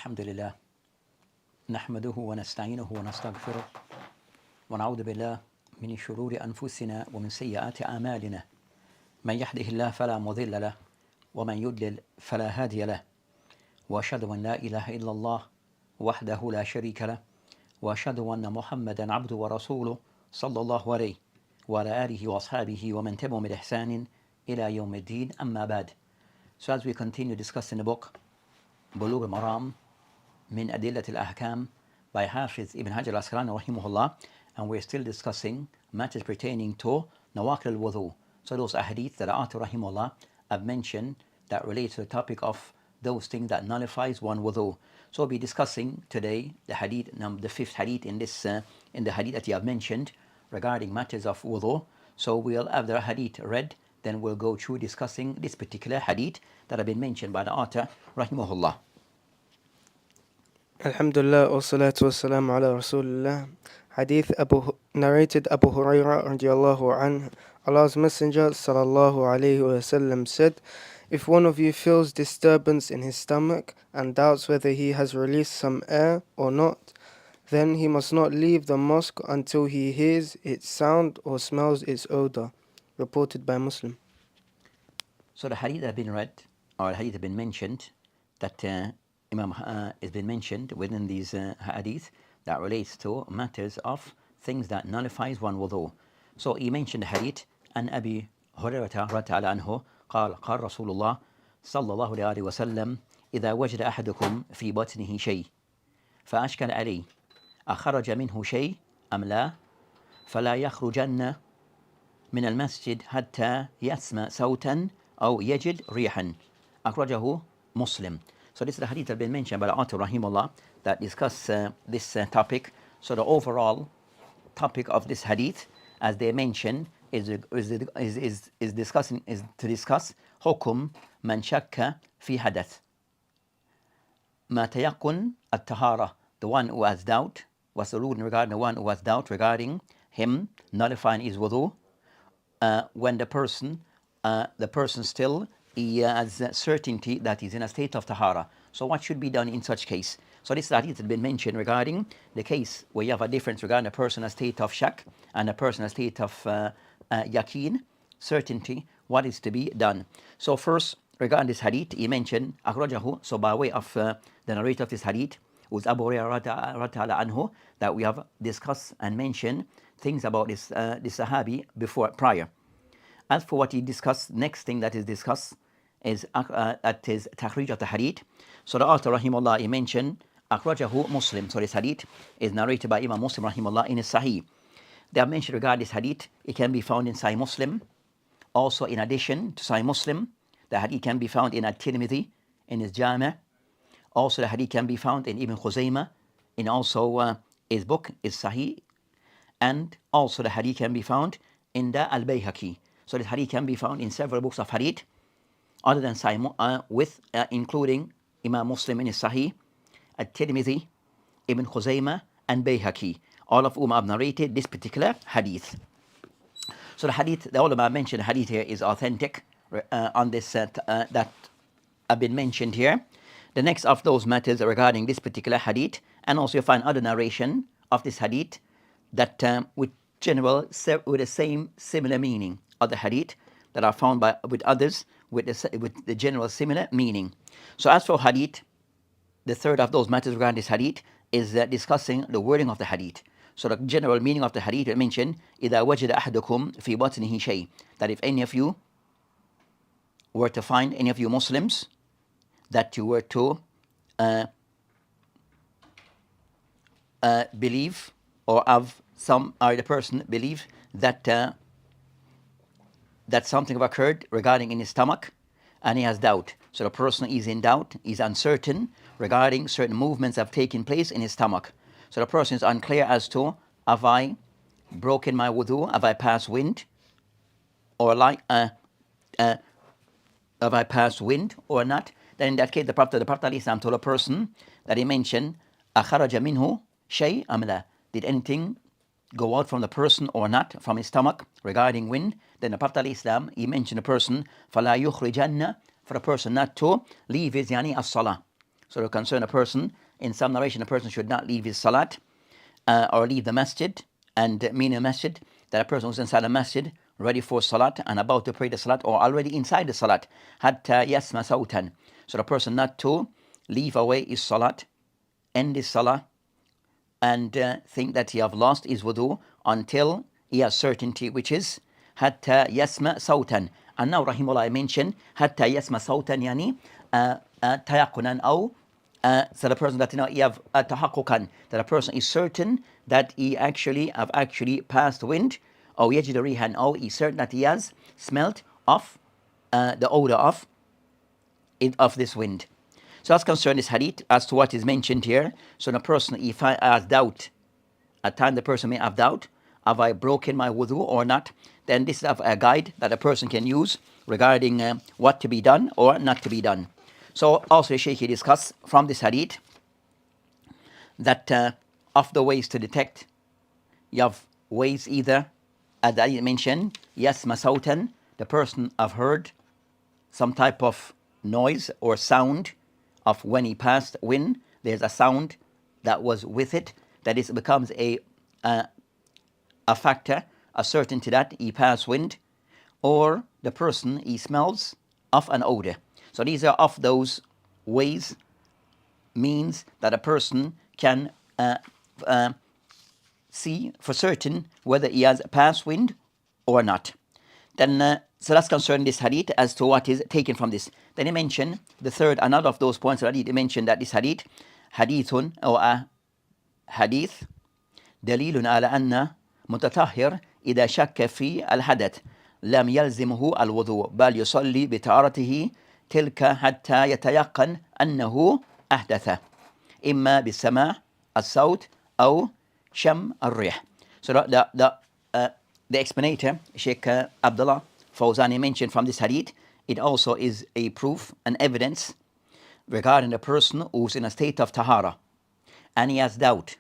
الحمد لله نحمده ونستعينه ونستغفره ونعوذ بالله من شرور أنفسنا ومن سيئات أعمالنا من يهده الله فلا مضل له ومن يضلل فلا هادي له وأشهد أن لا إله إلا الله وحده لا شريك له وأشهد أن محمدا عبده ورسوله صلى الله عليه وعلى آله وأصحابه ومن تبعهم بإحسان إلى يوم الدين أما بعد. So as we continue discussing the book Bulugh al-Maram min Adillat al-Ahkam by Hafiz Ibn Hajar al-Asqalani rahimahullah, and we're still discussing matters pertaining to Nawaqil al-Wudu. So those ahadith that Author rahimahullah have mentioned that relate to the topic of those things that nullifies one wudu. So we'll be discussing today the hadith, the fifth hadith in the hadith that you have mentioned regarding matters of wudu. So we'll have the hadith read, then we'll go through discussing this particular hadith that have been mentioned by the author rahimahullah. Alhamdulillah, wa salatu wa salam ala Rasulullah. Hadith narrated Abu Hurairah radiallahu anhu. Allah's Messenger sallallahu alayhi wa sallam said, if one of you feels disturbance in his stomach and doubts whether he has released some air or not, then he must not leave the mosque until he hears its sound or smells its odor. Reported by Muslim. So the hadith that have been read, or the hadith have been mentioned, that Imam has been mentioned within these hadith that relates to matters of things that nullifies one wudu. So he mentioned the hadith and Abi Hurairah radhiyallahu anhu قال قال رسول الله صلى الله عليه وسلم إذا وجد أحدكم في بطنه شيء فأشكل عليه أخرج منه شيء أم لا فلا يخرجن من المسجد حتى يسمع صوتا أو يجد ريحا أخرجه مسلم. So this is the hadith that has been mentioned by the author rahimahullah that discuss this topic. So the overall topic of this hadith, as they mentioned, is to discuss حكم من شك في حدث ما تيقن الطهارة, the one who has doubt. What's the ruling regarding the one who has doubt regarding him nullifying his wudu when the person still he has certainty that he's in a state of tahara. So what should be done in such case? So this hadith has been mentioned regarding the case where you have a difference regarding a person in a state of shak and a person in a state of yaqeen, certainty, what is to be done. So first, regarding this hadith, he mentioned akhrajahu, so by way of the narrator of this hadith, was Abu Hurairah radhiyallahu anhu, that we have discussed and mentioned things about this sahabi prior. As for what he discussed, next thing that is discussed is that is takhrij of the hadith. So the author rahimahullah, he mentioned akhrajahu Muslim. So this hadith is narrated by Imam Muslim rahimahullah in his Sahih. They have mentioned regarding this hadith, it can be found in Sahih Muslim. Also, in addition to Sahih Muslim, the hadith can be found in At-Tirmidhi, in his Jami'. Also, the hadith can be found in Ibn Khuzaymah, in also his book, his Sahih. And also the hadith can be found in the Al-Bayhaqi. So the hadith can be found in several books of hadith, other than Sahih, including Imam Muslim in his Sahih, At-Tirmidhi, Ibn Khuzaymah, and Bayhaqi, all of whom have narrated this particular hadith. So the hadith, the ulama mentioned hadith here is authentic on this that have been mentioned here. The next of those matters regarding this particular hadith, and also you find other narration of this hadith that with the same similar meaning of the hadith that are found with others with the general similar meaning. So as for hadith, the third of those matters regarding this hadith is discussing the wording of the hadith. So the general meaning of the hadith mentioned, إِذَا وَجَدَ أَحَدُكُمْ فِي بَطْنِهِ شَيْءٍ, that if any of you were to find, any of you Muslims, that you were to believe, or the person believe that that something have occurred regarding in his stomach, and he has doubt. So the person is in doubt, is uncertain regarding certain movements that have taken place in his stomach. So the person is unclear as to, have I broken my wudu, have I passed wind, or have I passed wind or not? Then in that case, the Prophet ﷺ told a person that he mentioned, أَخَرَجَ مِنْهُ شَيْءٍ أَمْ لَا, did anything go out from the person or not, from his stomach, regarding wind? Then the Prophet ﷺ, he mentioned a person, فَلَا يُخْرِجَنَّ, for a person not to leave his as-salah, So to concern a person, in some narration, a person should not leave his salat or leave the masjid, and mean a masjid, that a person who's inside a masjid, ready for salat and about to pray the salat, or already inside the salat, hatta yasma sautan. So the person not to leave away his salat, end his salah, and think that he have lost his wudu until he has certainty, which is hatta yasma sautan. And now rahimullah, I mentioned hatta yasma sautan yani tayaqunan, aw so the person that he have tahaqquqan, that a person is certain that he actually passed wind, or yajid rihan, or he is certain that he has smelt of the odor of this wind. So as concerning this hadith, as to what is mentioned here, so the person, if I has doubt, at time the person may have doubt, have I broken my wudu or not, then this is a guide that a person can use regarding what to be done or not to be done. So also the Shaykh discussed from this hadith that of the ways to detect, you have ways either, as I mentioned, yasma sautan, the person have heard some type of noise or sound of when he passed wind. There's a sound that was with it, that is becomes a factor, a certainty that he passed wind, or the person, he smells of an odor. So these are of those ways, means that a person can see for certain whether he has passed wind or not. Then, so that's concerning this hadith as to what is taken from this. Then he mentioned the third, another of those points that he mentioned, that this hadith, hadithun, or a hadith, dalilun ala anna mutatahhir إذا شك في الحدث لم يلزمه الوضوء بل يصلي بطهارته تلك حتى يتيقن أنه أحدث إما بالسماع الصوت أو شم الريح. So the explanator, Sheikh Abdullah Fawzani, mentioned from this hadith, it also is a proof, an evidence regarding the person who's in a state of tahara and he has doubt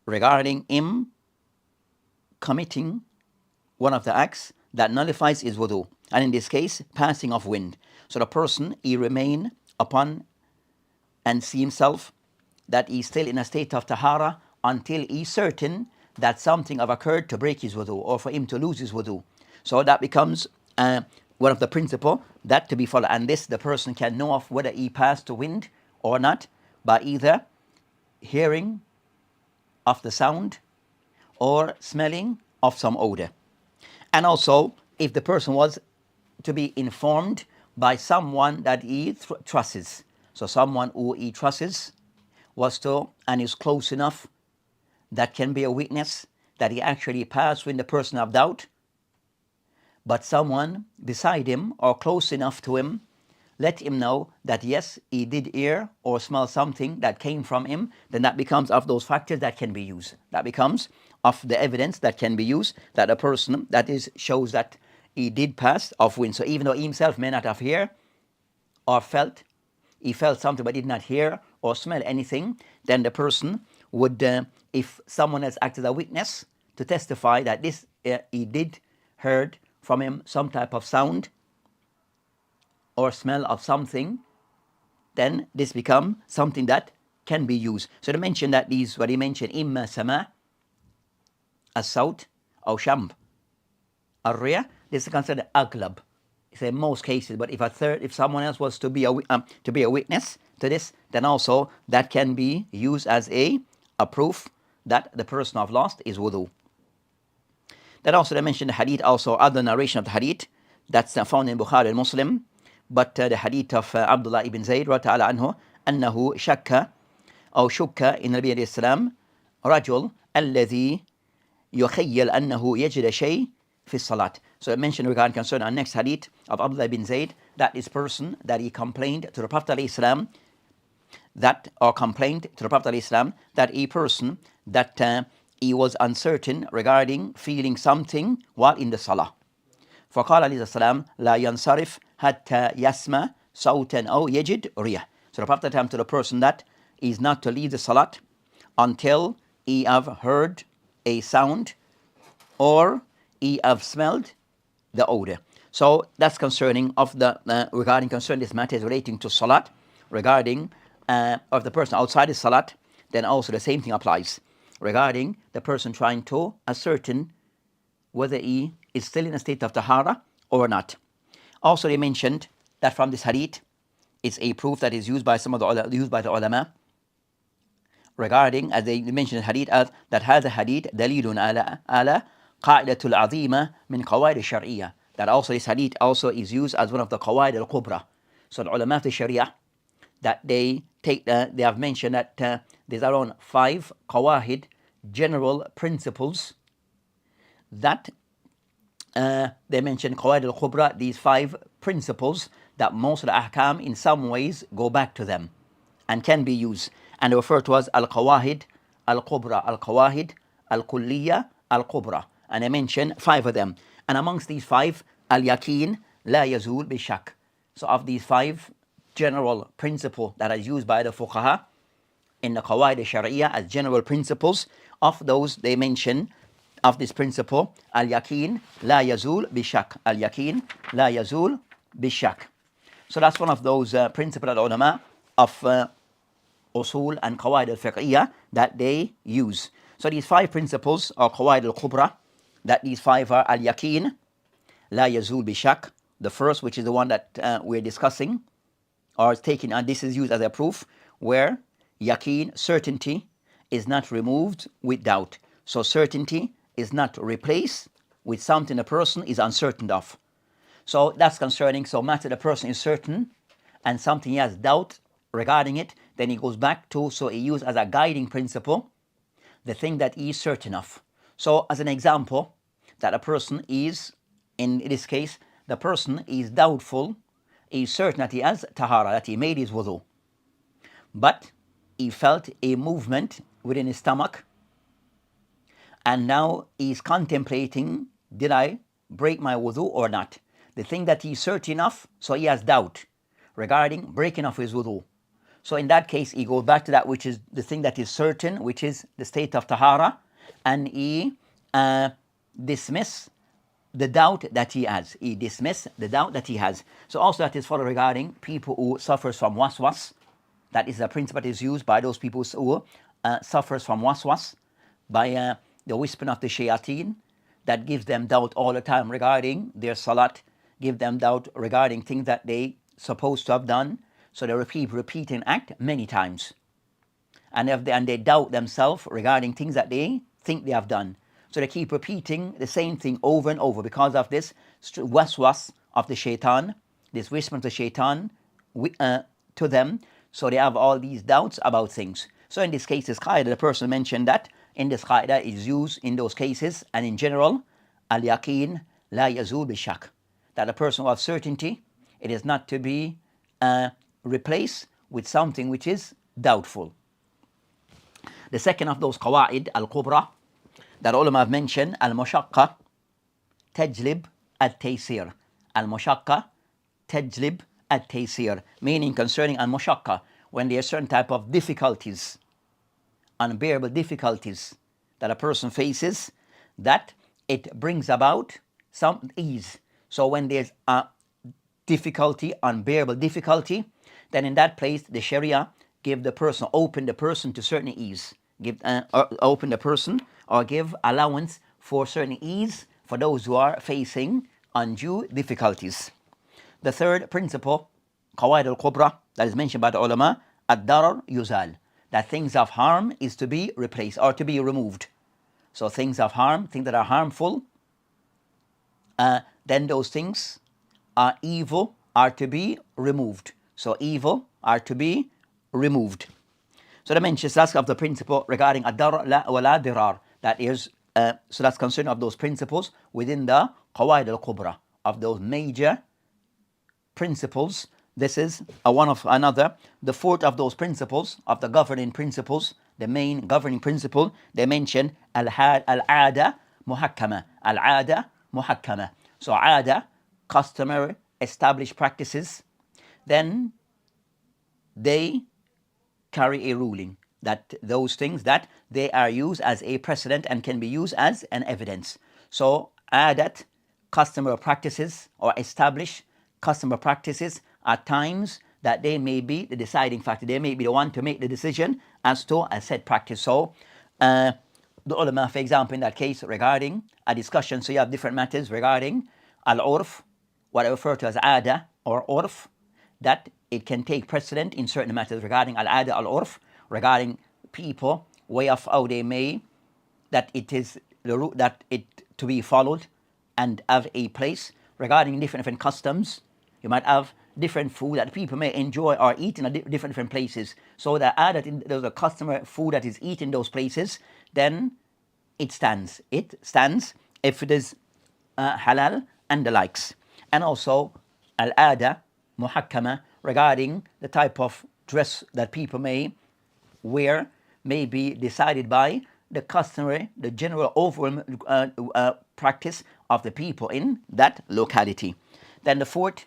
regarding him committing one of the acts that nullifies his wudu, and in this case, passing of wind. So the person, he remain upon and see himself that he's still in a state of tahara until he's certain that something have occurred to break his wudu or for him to lose his wudu. So that becomes one of the principle that to be followed. And this, the person can know of whether he passed the wind or not by either hearing of the sound or smelling of some odor. And also, if the person was to be informed by someone that he trusts, so someone who he trusts was to, and is close enough, that can be a witness that he actually passed when the person have doubt, but someone beside him or close enough to him let him know that yes, he did hear or smell something that came from him, then that becomes of those factors that can be used. That becomes of the evidence that can be used, that a person, that is, shows that he did pass of wind. So even though he himself may not have heard or felt, he felt something but did not hear or smell anything, then the person would, if someone else acted as a witness to testify that this he did heard from him some type of sound or smell of something, then this become something that can be used. So they mention that these, what he mentioned, imma sama as-sawt or sham ar-riya, this is considered aglab. It's in most cases, but if someone else was to be a witness to this, then also that can be used as a proof that the person have lost his wudu. Then also they mentioned the hadith, also other narration of the hadith that's found in Bukhari and Muslim, but the hadith of Abdullah ibn Zayd radiyallahu anhu, أنه شك أو شك إن النبي عليه السلام رجل الذي يخيل أنه يجد شيء في الصلاة. So I mentioned regarding concern our next hadith of Abdullah ibn Zayd, that this person that he complained to the Prophet alayhi salam, that a person that he was uncertain regarding feeling something while in the salah. فقال عليه السلام لا ينصرف حتى يسمع صوتا أو يجد ريح. So the Prophet told to the person that he is not to leave the salat until he have heard a sound or he have smelled the odor. So that's concerning of the regarding concern this matter is relating to salat. regarding of the person outside his salat, then also the same thing applies regarding the person trying to ascertain whether he is still in a state of tahara or not. Also, they mentioned that from this hadith, it's a proof that is used by the ulama regarding, as they mentioned in hadith, as that هذا hadith دليل على قاعدة العظيمة من قواعد الشرعية. That also this hadith also is used as one of the qawaid al-kubra. So the ulama of the sharia, that they have mentioned that there's around 5 qawahid, general principles, that they mentioned qawaid al-kubra, these 5 principles that most of the ahkam in some ways go back to them and can be used, and they refer to as al-qawahid al-kubra, al-qawahid al-kulliya al-kubra, and I mentioned 5 of them. And amongst these 5, al-yaqeen la yazul bi-shak. So of these 5 general principles that are used by the fuqaha in the qawaid al-shari'ah as general principles, of those they mention of this principle, al-yaqeen la yazul bi-shak, al-yaqeen la yazul bi-shak. So that's one of those principles that ulama of usul and qawaid al-fiqhiyah that they use. So these 5 principles are qawaid al-kubra, that these 5 are al-yaqeen la yazul bi-shak. The first, which is the one that we're discussing, or taking, and this is used as a proof, where yaqeen, certainty, is not removed with doubt. So certainty is not replaced with something a person is uncertain of. So that's concerning. So matter the person is certain and something he has doubt regarding it, then he goes back to, so he used as a guiding principle the thing that he is certain of. So as an example, that a person is, in this case, the person is doubtful, he is certain that he has tahara, that he made his wudu, but he felt a movement within his stomach, and now he's contemplating, did I break my wudu or not? The thing that he's certain of, so he has doubt regarding breaking of his wudu. So in that case, he goes back to that which is the thing that is certain, which is the state of tahara, and he dismiss the doubt that he has. He dismiss the doubt that he has. So also that is for regarding people who suffers from waswas. That is a principle that is used by those people who suffers from waswas, by the whispering of the shayateen, that gives them doubt all the time regarding their salat, give them doubt regarding things that they supposed to have done. So they repeat an act many times, and they doubt themselves regarding things that they think they have done. So they keep repeating the same thing over and over because of this waswas of the shaitan, this whisper of the shaitan to them. So they have all these doubts about things. So in this case, this qaida, the person mentioned that in this qaida is used in those cases, and in general, al-yaqeen la yazul bi-shak, that a person who has certainty, it is not to be replaced with something which is doubtful. The second of those qawaid al-kubra that ulama have mentioned, al-mushaqqa tajlib al-taysir. Al-mushaqqa tajlib al-taysir, meaning concerning al-mushaqqa, when there are certain type of difficulties, unbearable difficulties that a person faces, that it brings about some ease. So when there's a difficulty, unbearable difficulty, then in that place the Sharia give the person, open the person to certain ease, open the person or give allowance for certain ease for those who are facing undue difficulties. The third principle, qawaid al-kubra, that is mentioned by the ulama, ad-darar yuzal, that things of harm is to be replaced or to be removed. So things of harm, things that are harmful, then those things are evil, are to be removed. So evil are to be removed. So the mentions that's of the principle regarding ad-darar wa la dirar, that is, so that's concerned of those principles within the qawaid al-kubra, of those major principles. This is one of another. The fourth of those principles, of the governing principles, the main governing principle, they mention al-ada muhakkama. Al-ada muhakkama. So ada, customary, established practices, then they carry a ruling, that those things that they are used as a precedent and can be used as an evidence. So adat, customary practices or established customer practices, at times that they may be the deciding factor. They may be the one to make the decision as to a said practice. So the ulama, for example, in that case regarding a discussion, so you have different matters regarding al-urf, what I refer to as ada or urf, that it can take precedent in certain matters regarding al-ada, al-urf, regarding people, way of how they may, that it is the route that it to be followed and have a place regarding different customs. You might have different food that people may enjoy or eat in different places. So that there's a customer food that is eaten in those places, then it stands. It stands if it is halal and the likes. And also al-ada muhakkama, regarding the type of dress that people may wear, may be decided by the customary, the general overall practice of the people in that locality. Then the fourth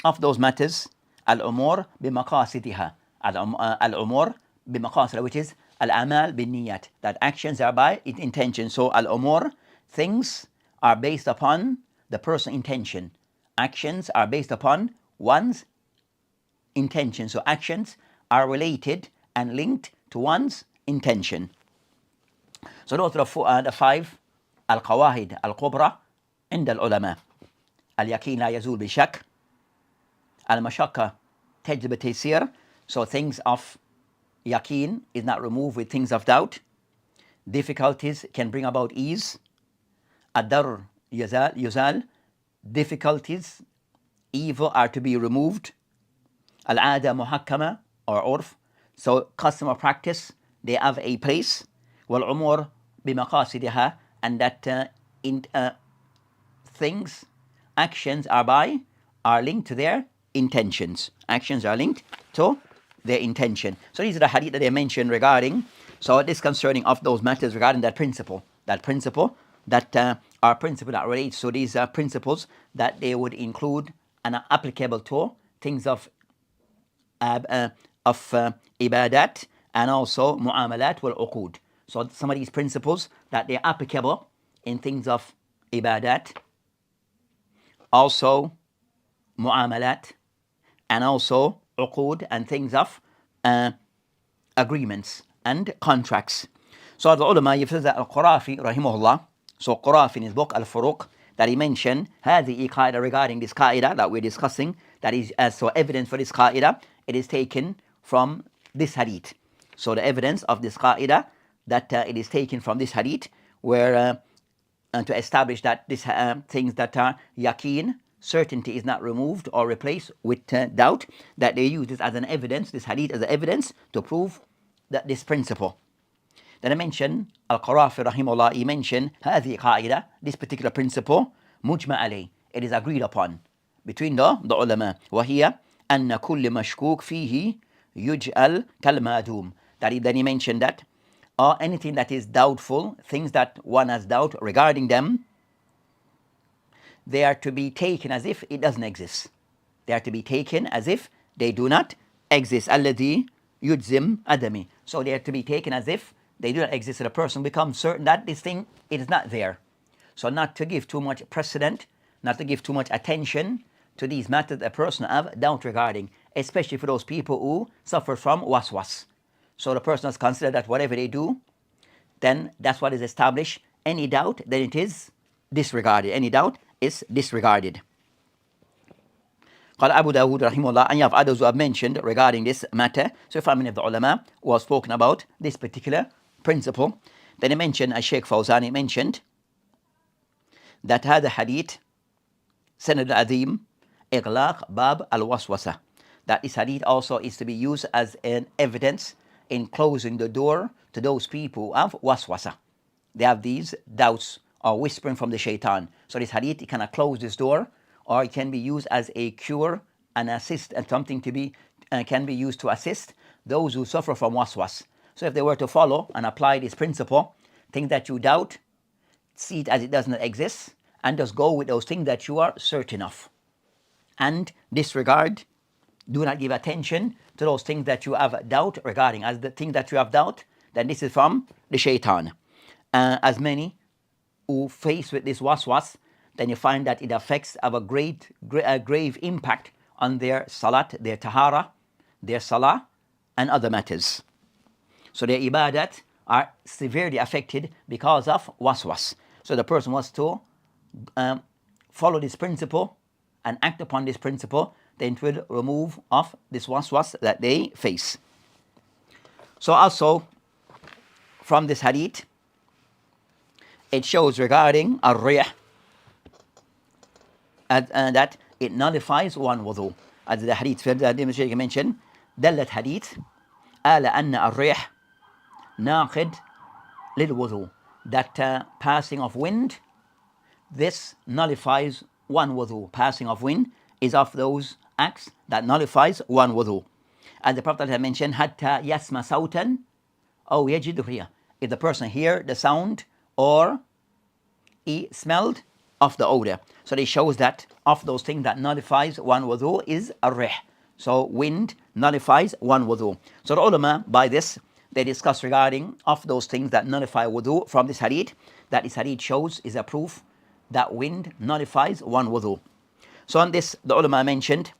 of those matters, al-umur bimaqasidiha, al-umur bimaqasidiha, which is al-amal bin-niyat, that actions are by its intention. So al-umur, things are based upon the person's intention. Actions are based upon one's intention. So actions are related and linked to one's intention. So those are the five al-qawahid al-kubra عند العلماء. اليقين لا يزول بشك. Al-mashaqqa tajlib taysir. So things of yaqeen is not removed with things of doubt. Difficulties can bring about ease. Ad-darr yuzal. Difficulties, evil are to be removed. Al-ada muhakkama or urf. So custom or practice, they have a place. Wal-umur bimaqasidiha, and that things, actions are linked to their intentions. Actions are linked to their intention. So these are the hadith that they mentioned regarding, so this concerning of those matters regarding that principle that are principle that relates to these principles, that they would include and are applicable to things of ibadat and also mu'amalat wal uqud. So some of these principles that they're applicable in things of ibadat, also mu'amalat, and also uqud, and things of agreements and contracts. So the ulama, you've said that al-Qurafi rahimahullah, so Qurafi in his book al-Furuq, that he mentioned هذه qaida, regarding this qaida that we're discussing, that is as so evidence for this qaida, it is taken from this hadith. So the evidence of this qaida, that it is taken from this hadith, where to establish that this things that are yaqeen, certainty, is not removed or replaced with doubt, that they use this as an evidence, this hadith as an evidence to prove that this principle. Then I mentioned Al-Qarafi rahimahullah, he mentioned هذه قاعدة, this particular principle, مجمع عليه, it is agreed upon between the ulama. وهي أن كل مشكوك فيه يجعل كالمعدوم, that then he mentioned that or anything that is doubtful, things that one has doubt regarding them, they are to be taken as if it doesn't exist. They are to be taken as if they do not exist. الذي يجزم عدمه. So they are to be taken as if they do not exist. So the person becomes certain that this thing, it is not there. So not to give too much precedent, not to give too much attention to these matters a person have doubt regarding, especially for those people who suffer from waswas. So the person has considered that whatever they do, then that's what is established. Any doubt, then it is disregarded. Any doubt is disregarded. قال Abu Dawud rahimahullah, and you have others who have mentioned regarding this matter. So if many of the ulama who have spoken about this particular principle, then he mentioned, as Sheikh Fawzan, he mentioned that هذا hadith سند العظيم إغلاق باب الوسوسة, that this hadith also is to be used as an evidence in closing the door to those people who have waswasa. They have these doubts or whispering from the shaitan. So this hadith, it cannot close this door, or it can be used as a cure and assist, and something to be can be used to assist those who suffer from waswas. So if they were to follow and apply this principle, things that you doubt, see it as it does not exist, and just go with those things that you are certain of. And disregard, do not give attention to those things that you have doubt regarding. As the thing that you have doubt, then this is from the shaitan. As many who face with this waswas, then you find that it affects, have a grave impact on their salat, their tahara, their salah, and other matters. So their ibadat are severely affected because of waswas. So the person was to follow this principle and act upon this principle, then it will remove of this waswas that they face. So also from this hadith, it shows regarding ar-riyah that it nullifies one wudu. As the hadith that mentioned, دلت hadith على أن الريح ناقد للوضوء, that passing of wind, this nullifies one wudu. Passing of wind is of those acts that nullifies one wudu. As the Prophet had mentioned, حتى يسمع صوتا أو يجد ريح. If the person hear the sound or he smelled of the odor. So it shows that of those things that nullifies one wudu is a rih. So wind nullifies one wudu. So the ulama, by this, they discuss regarding of those things that nullify wudu from this hadith, that this hadith shows is a proof that wind nullifies one wudu. So on this, the ulama mentioned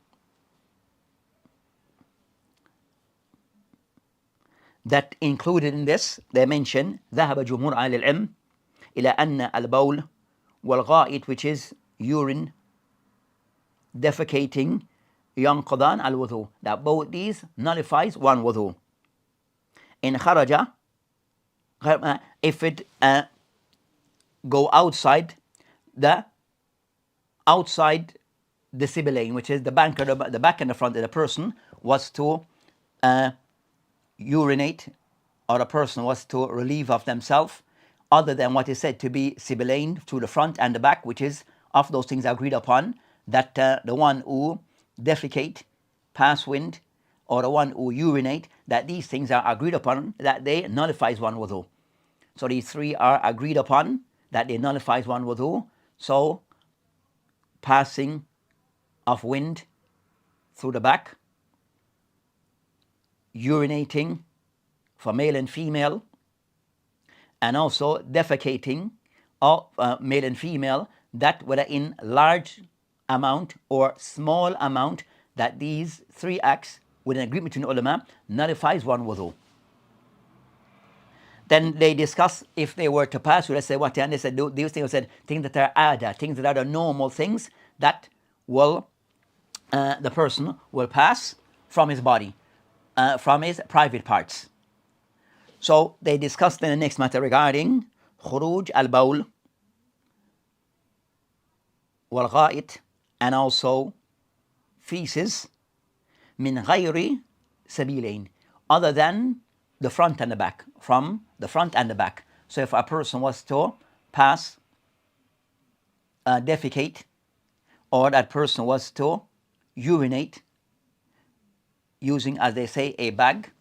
that included in this, they mention ذهب جمهور أهل العلم إلى أن البول والغائط, which is urine, defecating, ينقضان الوضوء, that both these nullifies one wudu. In kharaja, if it go outside the Sibyl, which is the back and the front of the person was to urinate, or a person was to relieve of themselves, other than what is said to be Sibyl to the front and the back, which is of those things agreed upon, that the one who defecate, pass wind, or the one who urinate, that these things are agreed upon that they nullifies one wudu. So these three are agreed upon that they nullifies one wudu. So passing of wind through the back, urinating for male and female, and also defecating of male and female, that whether in large amount or small amount, that these three acts with an agreement between ulama nullifies one wudu. Then they discuss if they were to pass, let's say what, and they said these things said things that are ada, things that are the normal things that will the person will pass from his body, from his private parts. So they discussed in the next matter regarding khuruj al-bawl wal-gha'it, and also feces min ghayri sabilain, other than the front and the back, from the front and the back. So if a person was to pass, defecate, or that person was to urinate using, as they say, a bag,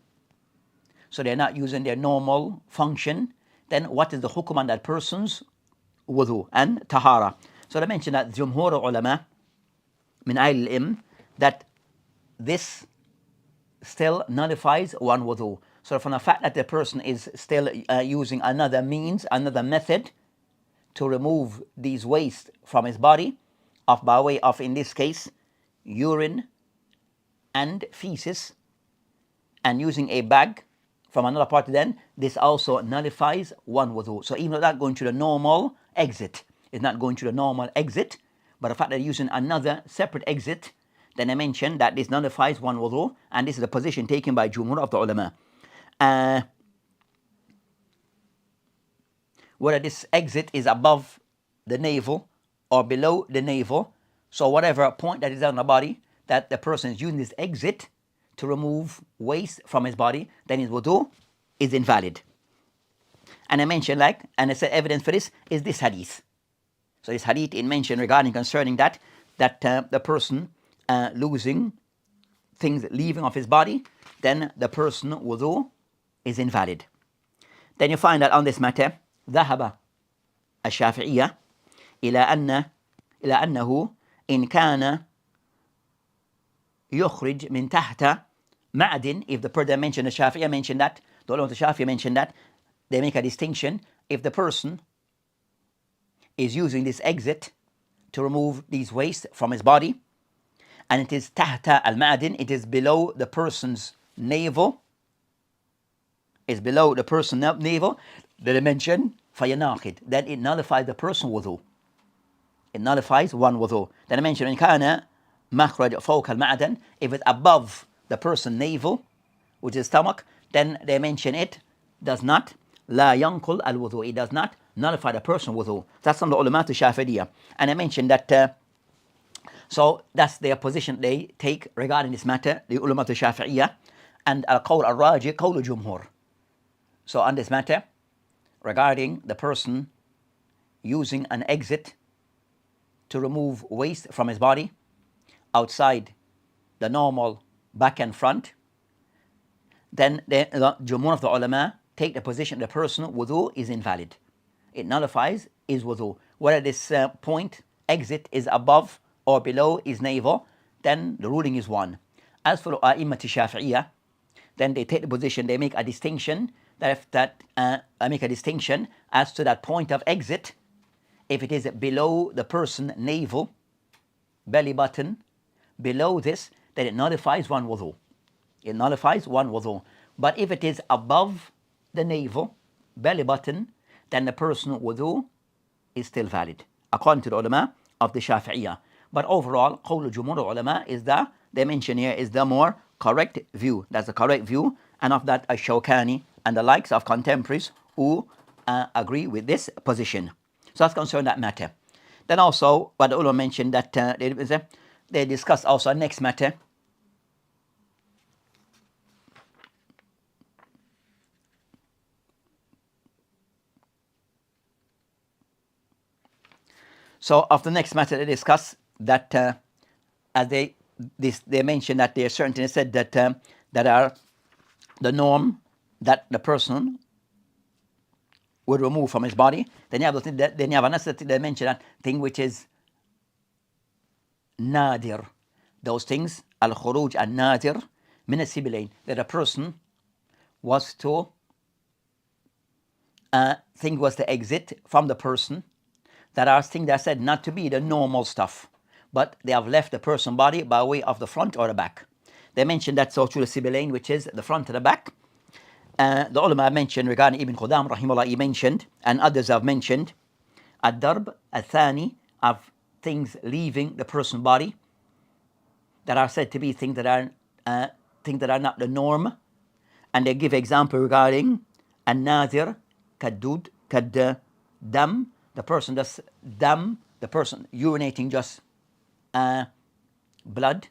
so they're not using their normal function, then what is the hukum on that person's wudu and tahara? So they mentioned that Jumhur ulama min al-ilm, that this still nullifies one wudu. So from the fact that the person is still using another means, another method to remove these waste from his body, by way of, in this case, urine and feces, and using a bag from another part, then this also nullifies one wudu. So even though not going to the normal exit, it's not going to the normal exit, but the fact that using another separate exit, then I mentioned that this nullifies one wudu, and this is the position taken by Jumhur of the ulama. Whether this exit is above the navel or below the navel, so whatever point that is on the body, that the person is using this exit to remove waste from his body, then his wudu is invalid. And I mentioned, and I said evidence for this is this hadith. So this hadith it mentioned regarding concerning that the person losing things leaving of his body, then the person wudu is invalid. Then you find that on this matter, ذهب الشافعية إلى أنه إن كان يخرج من تحت معدن, if the person mentioned, the Shafi'iyya mentioned that, the ulama of the Shafi'iyya mentioned that, they make a distinction. If the person is using this exit to remove these waste from his body, and it is tahta al-ma'adin, it is below the person's navel, is below the person's navel, the dimension, فَيَنَاقِد, then it nullifies the person's wudu. It nullifies one wudu. Then I mentioned, إن كان مخرج فوق المعدن, if it's above the person's navel, which is stomach, then they mention it does not لا ينقل الوضوء, it does not nullify the person's wudu. That's from the ulama to Shafi'iyya. And I mentioned that, so that's their position they take regarding this matter, the ulama to Shafi'iyya, and al-qawl al-raji, qawl al-jumhur. So on this matter, regarding the person using an exit to remove waste from his body outside the normal back and front, then the jumhur of the ulama take the position the person wudu is invalid. It nullifies his wudu. Whether this point, exit, is above or below his navel, then the ruling is one. As for A'immat Shafi'iyya, then they take the position, they make a distinction make a distinction as to that point of exit. If it is below the person's navel, belly button, below this, then it nullifies one wudu. It nullifies one wudu. But if it is above the navel, belly button, then the person's wudu is still valid, according to the ulama of the Shafi'iyya. But overall, qawl jumhur ulama is the, they mention here, is the more correct view. That's the correct view. And of that, Ash-Shawkani and the likes of contemporaries who agree with this position. So that's concerned that matter. Then also, what the ulama mentioned that they discuss also next matter. So of the next matter they discuss that as they mentioned that there are certain things said that are the norm that the person would remove from his body. Then you have another thing they mention, that thing which is nadir. Those things, al-khuruj al-nadir min al-sibilain, that a person was to thing was to exit from the person, that are things that are said not to be the normal stuff, but they have left the person's body by way of the front or the back. They mentioned that so through the sibilain, which is the front and the back. The ulama mentioned regarding Ibn Qudam, rahimahullah, he mentioned, and others have mentioned, ad-darb al-thani, of things leaving the person's body, that are said to be things that are not the norm. And they give example regarding an-nazir, kad-dud, kad-dam, the person does dam, the person urinating just blood,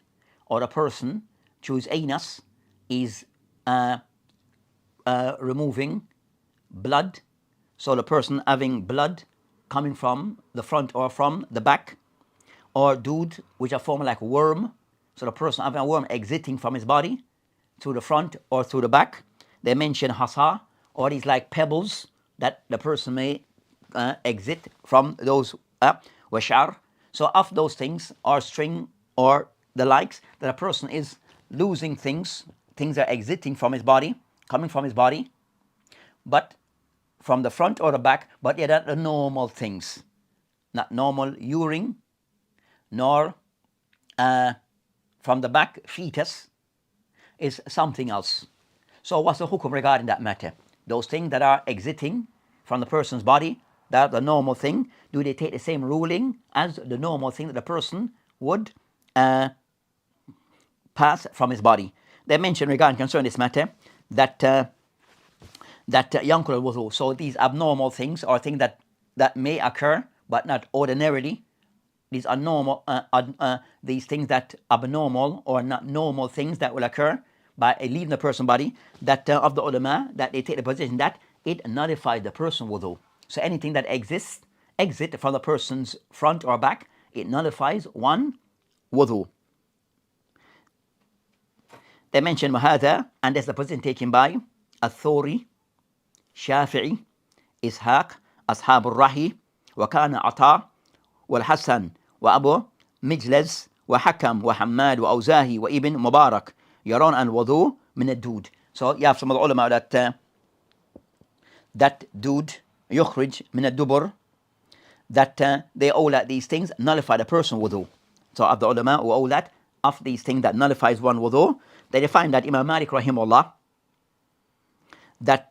or a person whose anus is removing blood, so the person having blood coming from the front or from the back, or dud, which are formed like worm, so the person having a worm exiting from his body through the front or through the back. They mention hasa, or these like pebbles that the person may exit from those washar. So of those things, or string or the likes, that a person is losing things are exiting from his body, coming from his body, but from the front or the back, but they're not the normal things, not normal urine, nor from the back fetus, is something else. So what's the hukum regarding that matter? Those things that are exiting from the person's body, that the normal thing, do they take the same ruling as the normal thing that the person would pass from his body? They mention regarding concerning this matter that yankul al-wudu. So these abnormal things, or things that may occur but not ordinarily, these are normal, these things that abnormal or not normal things that will occur by leaving the person's body, that of the ulama, that they take the position that it nullifies the person's wudu. So anything that exit from the person's front or back, it nullifies one wudu. They mention Mahada, and that's the position taken by Al-Thawri, Shafi'i, Ishaq, Ashab al-Rahi, وكان عطاء والحسن وأبو مجلس وحكم وحماد وأوزاهي وابن مبارك يرون الوضوء من الدود. So you have some of the ulama that dud يخرج من الدبر, that they all that these things nullify the person wudu. So of the ulama who all that of these things that nullifies one wudu, they define that Imam Malik rahimahullah, that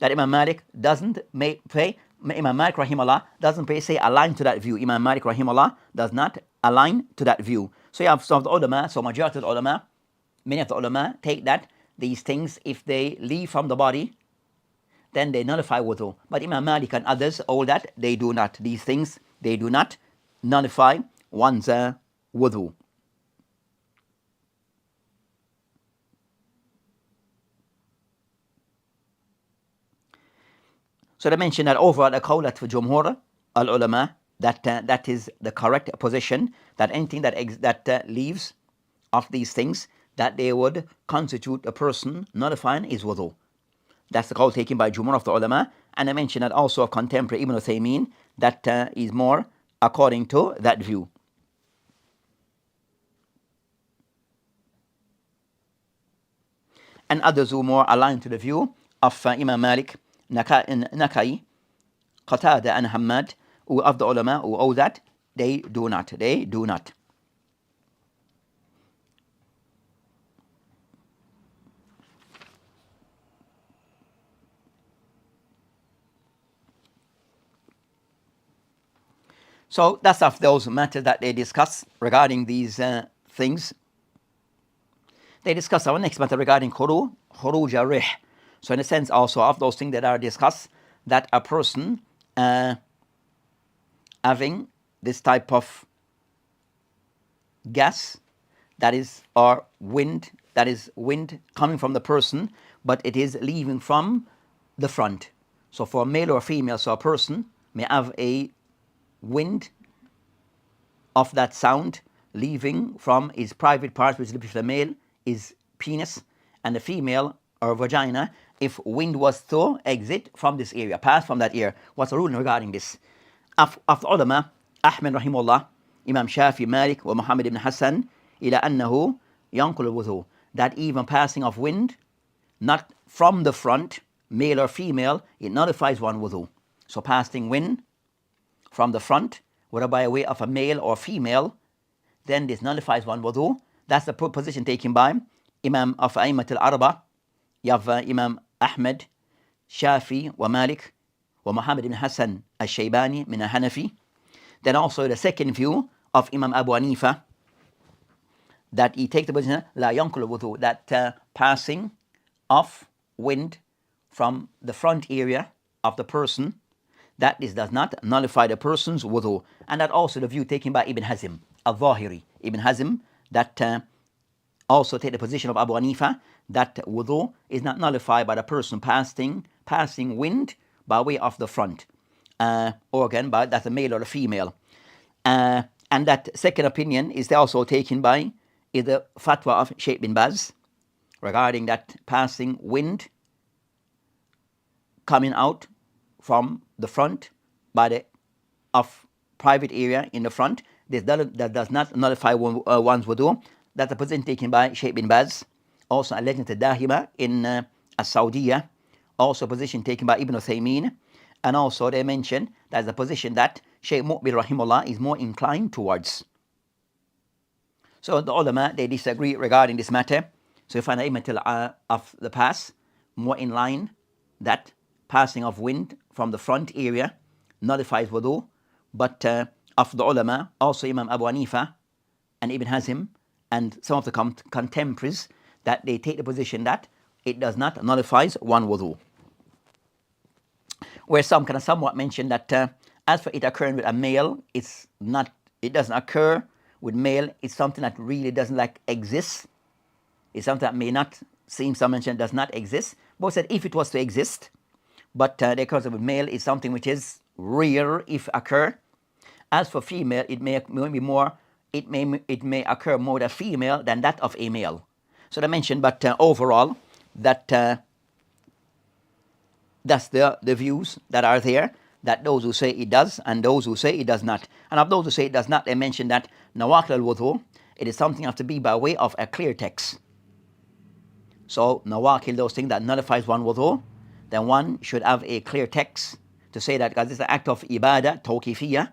that Imam Malik doesn't pay. Imam Malik rahimahullah doesn't say align to that view. Imam Malik rahimahullah does not align to that view. So you have some of the ulama, so majority of the ulama, many of the ulama take that these things, if they leave from the body, then they nullify wudu. But Imam Malik and others hold that they do not. These things, they do not nullify one's wudu. So they mention that overall the qawlat for Jumhur al-ulama, that is the correct position, that anything that leaves of these things, that they would constitute a person nullifying his wudu. That's the call taken by Jumhur of the ulama. And I mentioned that also of contemporary Ibn Uthaymeen, that is more according to that view. And others who more aligned to the view of Imam Malik, Nakai, Qatada and Hamad, who of the ulama who owe that, they do not. So that's of those matters that they discuss regarding these things. They discuss our next matter regarding khuruj al-rih. So in a sense also of those things that are discussed, that a person having this type of gas, that is, or wind, that is wind coming from the person, but it is leaving from the front. So for a male or female, so a person may have a wind of that sound leaving from his private parts, which for the male is penis, and the female or vagina, if wind was to exit from this area, pass from that area. What's the ruling regarding this? Of the ulama, Ahmed rahimahullah, Imam Shafi, Malik, wa Muhammad ibn Hassan, ila annahu yanqul al-wudu, that even passing of wind, not from the front, male or female, it nullifies one wudu. So passing wind from the front, whether by way of a male or female, then this nullifies one wudu. That's the position taken by Imam of A'immat al-Arba. You have Imam Ahmed, Shafi, wa Malik, wa Muhammad ibn Hassan al-Shaybani min al-Hanafi. Then also the second view of Imam Abu Hanifa, that he takes the position, la yanqul wudu, that passing of wind from the front area of the person, that this does not nullify the person's wudu. And that also the view taken by Ibn Hazm al-Zahiri. Ibn Hazm, that also take the position of Abu Hanifa, that wudu is not nullified by the person passing wind by way of the front, or again, by that's a male or a female. And that second opinion is also taken by the fatwa of Sheikh bin Baz regarding that passing wind coming out from the front by the of private area in the front. That does not nullify one's wudu. That's a position taken by Sheikh bin Baz. Also, Al-Lajnat al-Dahima in Saudiya. Also, a position taken by Ibn Uthaymeen. And also, they mention that's a position that Sheikh Muqbil rahimahullah is more inclined towards. So the ulama, they disagree regarding this matter. So you find A'immat of the past more in line that passing of wind from the front area nullifies wudu. But of the ulama, also Imam Abu Hanifa and Ibn Hazm and some of the contemporaries, that they take the position that it does not nullifies one wudu. Where some can somewhat mention that as for it occurring with a male, it doesn't occur with male. It's something that really doesn't exist. It's something that may not seem, some mention does not exist. But said if it was to exist, but the occurrence with male is something which is rare if occur. As for female, it may be more. It may occur more with a female than that of a male. So they mentioned, but overall, that that's the views that are there, that those who say it does and those who say it does not. And of those who say it does not, they mention that nawaqil al-wudu, it is something have to be by way of a clear text. So nawaqil, those things that nullifies one wudu, then one should have a clear text to say that because it's an act of ibadah, tawqifiyah,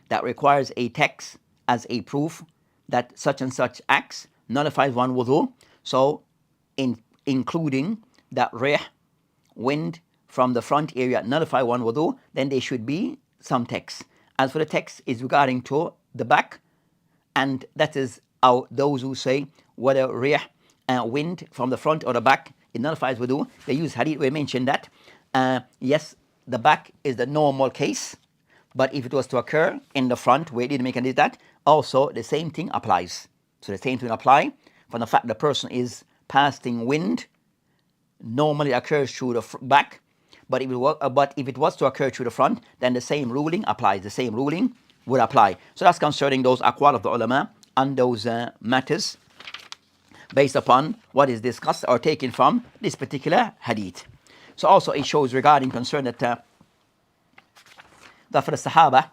that requires a text as a proof that such and such acts nullifies one wudu. So, including that rih, wind from the front area nullify one wudu, then there should be some text. As for the text is regarding to the back, and that is how those who say whether rih, wind from the front or the back, it nullifies wudu. They use hadith. We mentioned that. Yes, the back is the normal case, but if it was to occur in the front where it didn't make any of that, also the same thing applies. So the same thing apply from the fact the person is passing wind. Normally occurs through the back, but if it was to occur through the front, then the same ruling applies. The same ruling would apply. So that's concerning those aqwal of the ulama on those matters, based upon what is discussed or taken from this particular hadith. So also it shows regarding concern that for the Sahaba,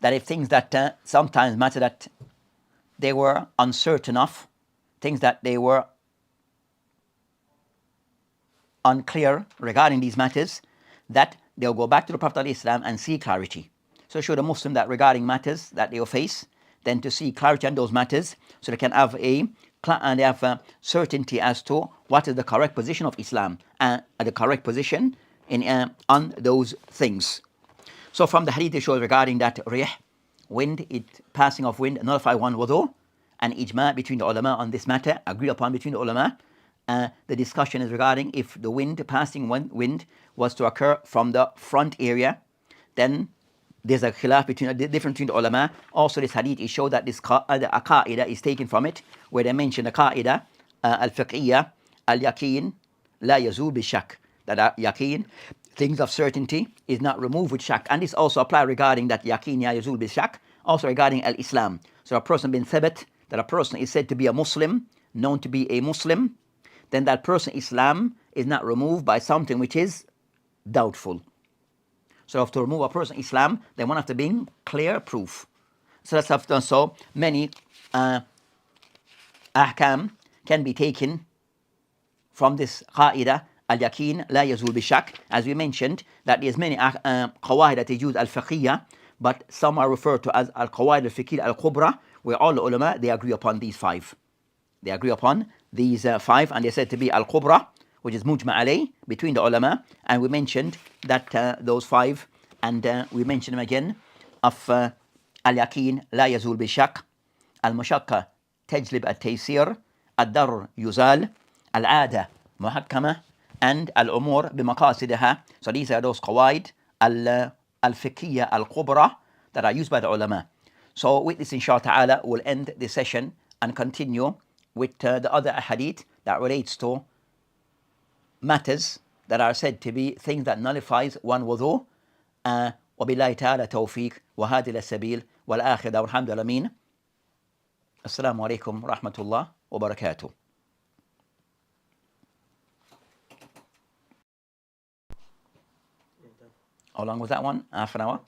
that if things that sometimes matter that they were uncertain of, things that they were unclear regarding these matters, that they'll go back to the Prophet of Islam and seek clarity. So show the Muslim that regarding matters that they will face, then to seek clarity on those matters, so they can have a certainty as to what is the correct position of Islam and the correct position in on those things. So from the hadith it shows regarding that rih, wind, passing of wind nullify one wudu, and ijma between the ulama on this matter, agreed upon between the ulama. The discussion is regarding if the passing wind was to occur from the front area, then there's a khilaf difference between the ulama. Also this hadith is show that this qaida is taken from it, where they mention the qaida al-fiqhiyya, al-yaqeen la yazul bi-shak, that yaqeen, things of certainty, is not removed with shak. And this also applies regarding that yaqeen ya yazul bi-shak, also regarding al-Islam. So a person bin thabat, that a person is said to be a Muslim, known to be a Muslim, then that person Islam is not removed by something which is doubtful. So to remove a person Islam, then one have to bring clear proof. So that's after so many ahkam can be taken from this qaida al-yaqeen la yazul bi-shak. As we mentioned, that there's many qawaid that they use al-fiqhiyya, but some are referred to as al-qawaid al-fiqhiyya al-kubra, where all the ulama they agree upon these five. They agree upon these five, and they're said to be al-kubra, which is mujma alay between the ulama. And we mentioned that those five, and we mentioned them again, of al-yaqeen la yazul bi-shak, al-mushaqqa tajlib al-taysir, al-darr yuzal, al-aada muhakkama, and al-umur bimaqasidaha. So these are those qawaid al-fiqhiyya al-kubra that are used by the ulama. So with this, inshallah ta'ala, we'll end this session and continue with the other hadith that relates to matters that are said to be things that nullifies one wudu. وبالله تعالى توفيق وهذه السبيل والآخر والحمد لله. السلام عليكم ورحمة الله وبركاته. How long was that one? Half an hour?